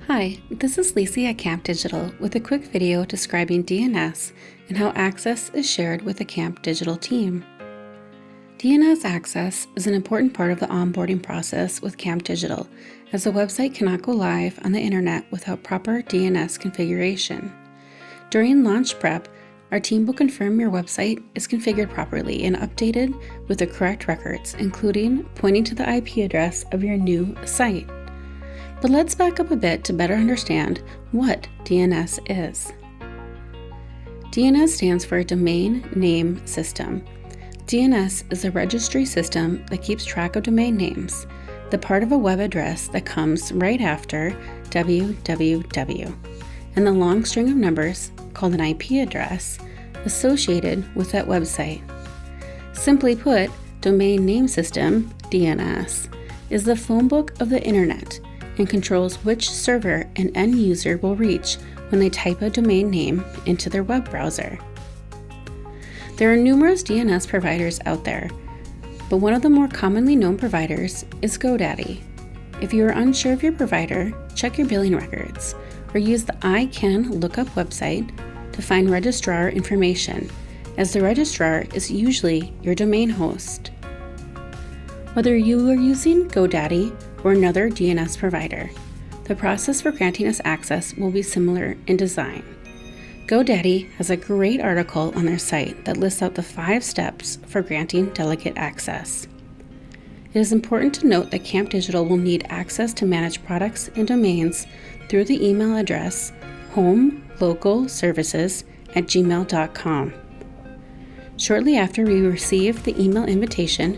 Hi, this is Lacey at Camp Digital with a quick video describing DNS and how access is shared with the Camp Digital team. DNS access is an important part of the onboarding process with Camp Digital, as the website cannot go live on the internet without proper DNS configuration. During launch prep, our team will confirm your website is configured properly and updated with the correct records, including pointing to the IP address of your new site. But let's back up a bit to better understand what DNS is. DNS stands for Domain Name System. DNS is a registry system that keeps track of domain names, the part of a web address that comes right after www, and the long string of numbers, called an IP address, associated with that website. Simply put, Domain Name System, DNS, is the phone book of the internet and controls which server an end user will reach when they type a domain name into their web browser. There are numerous DNS providers out there, but one of the more commonly known providers is GoDaddy. If you are unsure of your provider, check your billing records or use the I Can Lookup website to find registrar information, as the registrar is usually your domain host. Whether you are using GoDaddy or another DNS provider, the process for granting us access will be similar in design. GoDaddy has a great article on their site that lists out the 5 steps for granting delegate access. It is important to note that Camp Digital will need access to manage products and domains through the email address homelocalservices@gmail.com. Shortly after we receive the email invitation,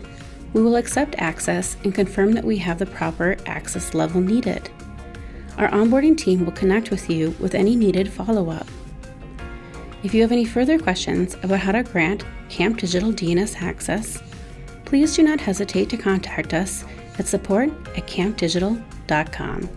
we will accept access and confirm that we have the proper access level needed. Our onboarding team will connect with you with any needed follow-up. If you have any further questions about how to grant Camp Digital DNS access, please do not hesitate to contact us at support@campdigital.com.